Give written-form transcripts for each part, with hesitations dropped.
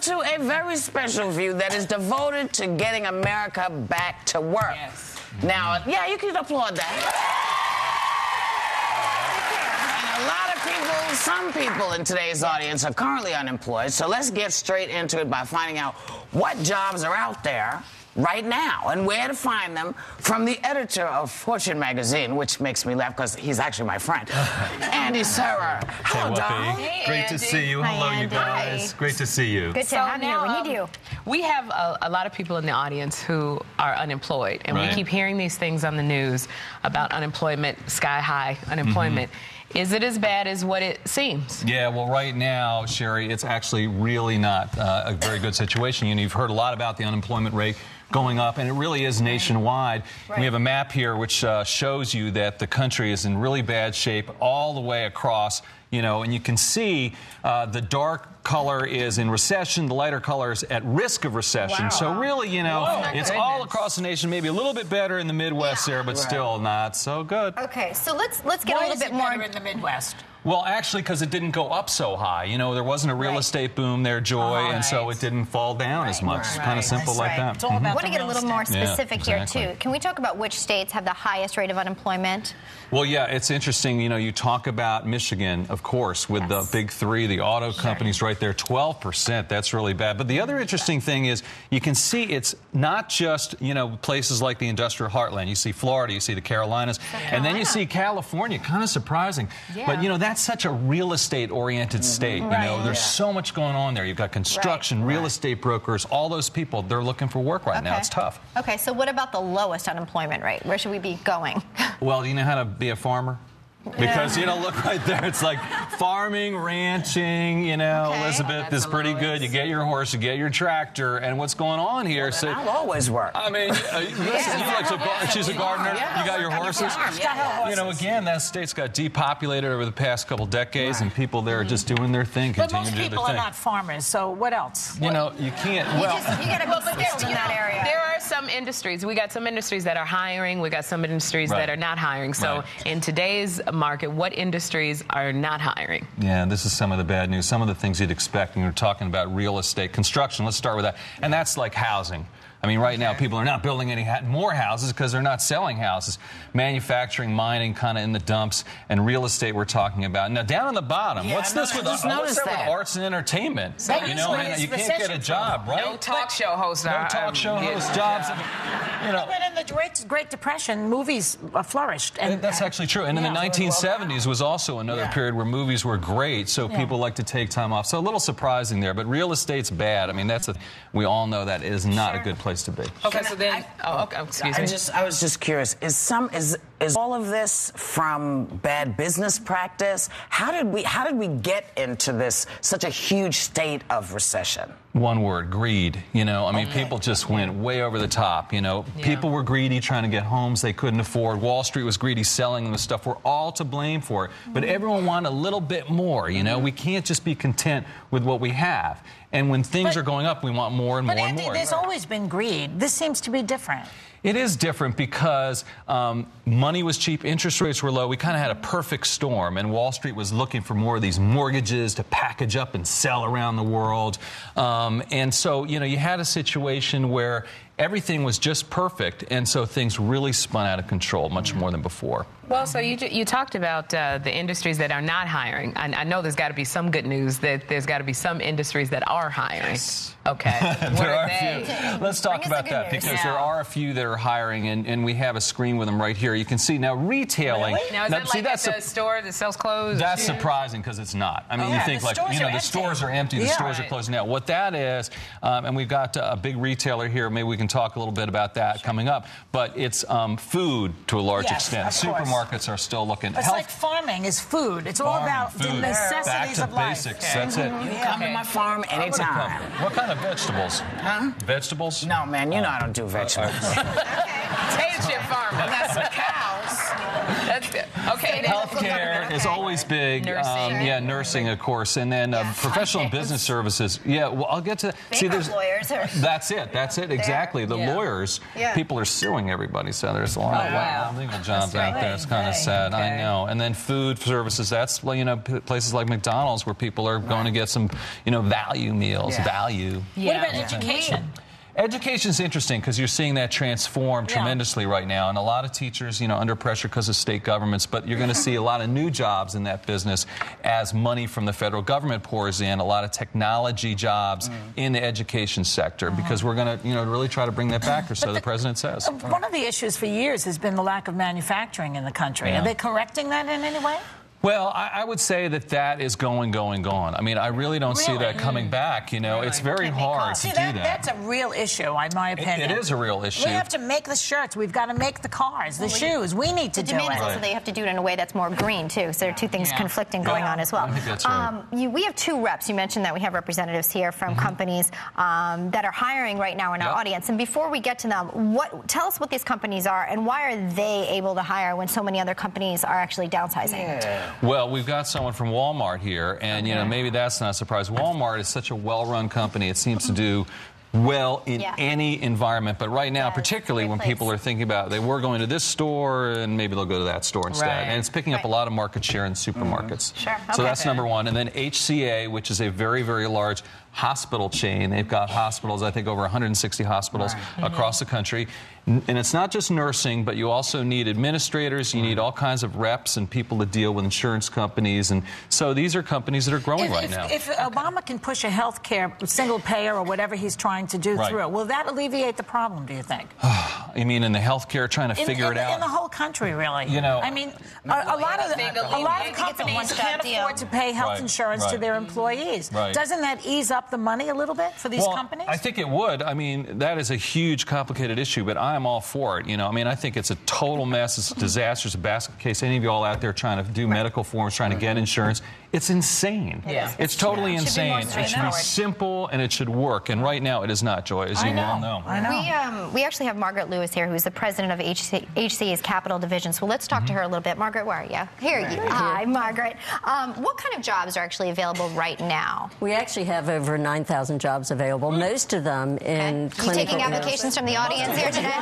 down to a very special view that is devoted to getting America back to work. Yes. Now, yeah, you can applaud that. And a lot of people, some people in today's audience are currently unemployed, so let's get straight into it by finding out what jobs are out there right now and where to find them from the editor of Fortune magazine, which makes me laugh because he's actually my friend, Andy Serra. Hello, Doc. Hey, Great to see you. Hello, you guys. Great to see you. Good to have you here. We need you. We have a lot of people in the audience who are unemployed, and we keep hearing these things on the news about unemployment, sky-high unemployment. Is it as bad as what it seems? Yeah, well, right now, Sherry, it's actually really not a very good situation. You know, you've heard a lot about the unemployment rate going up, and it really is nationwide. We have a map here which shows you that the country is in really bad shape all the way across, you know, and you can see the dark color is in recession, the lighter color is at risk of recession. Wow. So really, you know, it's all across the nation, maybe a little bit better in the Midwest there, but still not so good. Okay, so let's get a little bit more in the Midwest. Well, actually, because it didn't go up so high. You know, there wasn't a real estate boom there, Joy, and so it didn't fall down as much. It's kind of simple like that. I want to get a little more specific here, too. Can we talk about which states have the highest rate of unemployment? Well, yeah, it's interesting. You know, you talk about Michigan, of course, with the big three, the auto companies right there, 12%. That's really bad. But the other interesting thing is you can see it's not just, you know, places like the industrial heartland. You see Florida, you see the Carolinas, and then you see California. Kind of surprising. But, you know, that's such a real estate-oriented state. You know, there's so much going on there. You've got construction, real estate brokers, all those people, they're looking for work right now. It's tough. Okay, so what about the lowest unemployment rate? Where should we be going? Well, do you know how to be a farmer? Because, you know, look right there. It's like farming, ranching, you know, Elizabeth is pretty good. You get your horse, you get your tractor, and what's going on here? Well, so I'll always work. I mean, she's a gardener. You got your horses. You know, again, that state's got depopulated over the past couple decades, and people there are just doing their thing, but most people are not farmers, so what else? You know, you can't. You got to be skilled in that area. There are some industries. We got some industries that are hiring. We got some industries that are not hiring. So in today's market, what industries are not hiring? Yeah, this is some of the bad news. Some of the things you'd expect when you're talking about real estate. Construction, let's start with that. And that's like housing. I mean, right now, people are not building any more houses because they're not selling houses. Manufacturing, mining, kind of in the dumps, and real estate we're talking about. Now, down on the bottom, what's this with arts and entertainment? You know, you can't get a job, right? No talk show hosts. No talk show hosts, jobs. You know. But in the Great Depression, movies flourished. And that's actually true. And in the 1970s was also another period where movies were great, so people like to take time off. So a little surprising there, but real estate's bad. I mean, we all know that is not a good place to be. Okay, so then, excuse me. I was just curious. Is all of this from bad business practice? How did we get into this such a huge state of recession? One word, greed. You know, I mean, people just went way over the top. You know, people were greedy trying to get homes they couldn't afford. Wall Street was greedy selling them the stuff. We're all to blame for it. But everyone wanted a little bit more. You know, we can't just be content with what we have. And when things are going up, we want more and more and more. There's always been greed. This seems to be different. It is different because money was cheap, interest rates were low. We kind of had a perfect storm, and Wall Street was looking for more of these mortgages to package up and sell around the world. And so, you know, you had a situation where everything was just perfect, and so things really spun out of control much more than before. Well, so you talked about the industries that are not hiring. I know there's got to be some good news that there's got to be some industries that are hiring. Yes. Okay. There are a few. Let's talk about that because there are a few that are hiring, and we have a screen with them right here. You can see now retailing. Really? Now, is that like at the store that sells clothes? That's surprising because it's not. I mean, you think like, you know, the stores are empty, the stores are closing out. What that is, and we've got a big retailer here. Maybe we can talk a little bit about that coming up. But it's food to a large extent. Supermarkets are still looking. It's like farming is food. It's all about the necessities of life. Back to basics. That's it. You come to my farm anytime. What kind of vegetables? Huh? Vegetables? No, man, you know I don't do vegetables. Potato chip farmer. I got some cows. That's good. Okay. Healthcare is always big. Nursing. Nursing, of course. And then professional and business services. Yeah, well, I'll get to that. See, there's lawyers. That's it, exactly. The lawyers, people are suing everybody, so there's a lot of legal jobs out there. It's kind of sad, I know. And then food services, that's, places like McDonald's where people are going to get some, value meals, value. What about education? Education's interesting because you're seeing that transform tremendously right now, and a lot of teachers, under pressure because of state governments, but you're going to see a lot of new jobs in that business as money from the federal government pours in, a lot of technology jobs in the education sector, because we're going to, really try to bring that back, or so the president says. One of the issues for years has been the lack of manufacturing in the country. Are they correcting that in any way? Well, I would say that is going. I mean, I really don't see that coming back. It's very hard to do that. That's a real issue, in my opinion. It is a real issue. We have to make the shirts. We've got to make the cars, the shoes. We need to do it. The demand is also they have to do it in a way that's more green, too. So there are two things conflicting going on as well. I think that's right. We have two reps. You mentioned that we have representatives here from companies that are hiring right now in our audience. And before we get to them, tell us what these companies are and why are they able to hire when so many other companies are actually downsizing? Well, we've got someone from Walmart here, and maybe that's not a surprise. Walmart is such a well-run company. It seems to do well in any environment, but right now, particularly when people are thinking about they were going to this store and maybe they'll go to that store instead, and it's picking up a lot of market share in supermarkets. So that's number one. And then HCA, which is a very, very large hospital chain. They've got hospitals, I think over 160 hospitals across the country. And it's not just nursing, but you also need administrators, you need all kinds of reps and people to deal with insurance companies. And so these are companies that are growing right now. If Obama can push a health care single payer or whatever he's trying to do through it, will that alleviate the problem, do you think? You mean in the health care, trying to figure it out? In the whole country, really. I mean, a lot of companies can't afford to pay health insurance to their employees. Doesn't that ease up the money a little bit for these companies? I think it would. I mean, that is a huge, complicated issue, but I'm all for it. I mean, I think it's a total mess. It's a disaster. It's a basket case. Any of you all out there trying to do medical forms, trying to get insurance, it's insane. It's totally insane. It should be simple and it should work. And right now, it is not, Joy, as you well know. I know. We actually have Margaret Lewis here, who's the president of HCA's Capital Division. So let's talk to her a little bit. Margaret, where are you? Here you are. Hi, Margaret. What kind of jobs are actually available right now? We actually have over 9,000 jobs available. Most of them in clinical. You taking applications from the audience here today?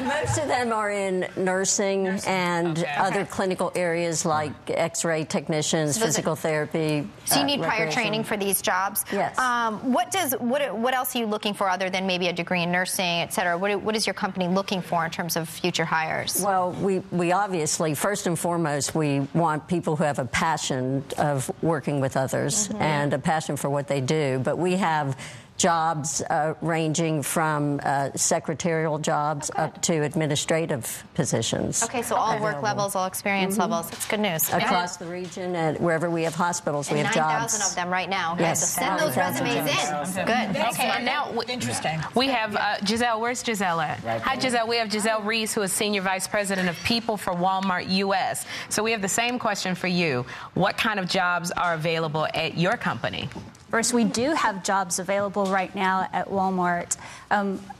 Most of them are in nursing and other clinical areas like X-ray technicians, physical therapy. So you need prior training for these jobs. Yes. What else are you looking for other than maybe a degree in nursing, et cetera? What is your company looking for in terms of future hires? Well, we obviously, first and foremost, we want people who have a passion of working with others and a passion for what they do. But we have jobs ranging from secretarial jobs up to administrative positions. Okay, so all work levels, all experience levels. That's good news. Across the region, and wherever we have hospitals, we have jobs. 9,000 of them right now. Yes. So send those resumes in. Good. Okay, now, interesting. We have Giselle. Where's Giselle at? Hi, Giselle. We have Giselle Reese, who is Senior Vice President of People for Walmart U.S. So we have the same question for you. What kind of jobs are available at your company? First, we do have jobs available right now at Walmart.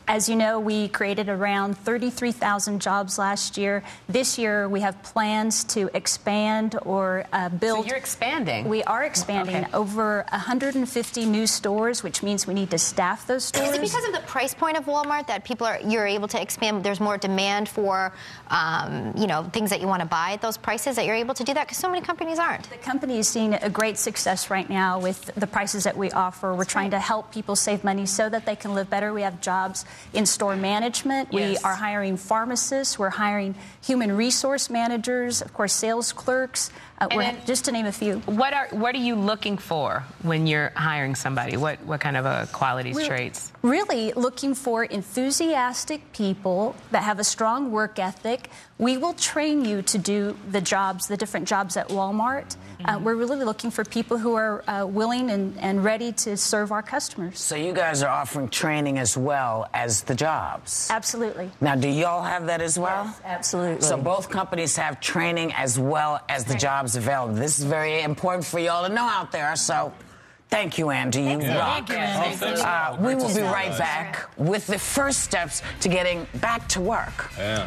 As you know, we created around 33,000 jobs last year. This year, we have plans to expand or build. So you're expanding. We are expanding over 150 new stores, which means we need to staff those stores. Is it because of the price point of Walmart that you're able to expand? There's more demand for, things that you want to buy at those prices that you're able to do that? Because so many companies aren't. The company is seeing a great success right now with the prices that we offer. We're trying to help people save money so that they can live better. We have jobs in store management. We are hiring pharmacists. We're hiring human resource managers, of course, sales clerks, just to name a few. What are you looking for when you're hiring somebody? What kind of qualities, traits? Really looking for enthusiastic people that have a strong work ethic. We will train you to do the different jobs at Walmart. We're really looking for people who are willing and ready to serve our customers. So you guys are offering training as well as the jobs? Absolutely. Now, do y'all have that as well? Yes, absolutely. So both companies have training as well as the jobs available. This is very important for y'all to know out there. So thank you, Andy. You rock. We will be right back with the first steps to getting back to work. Yeah.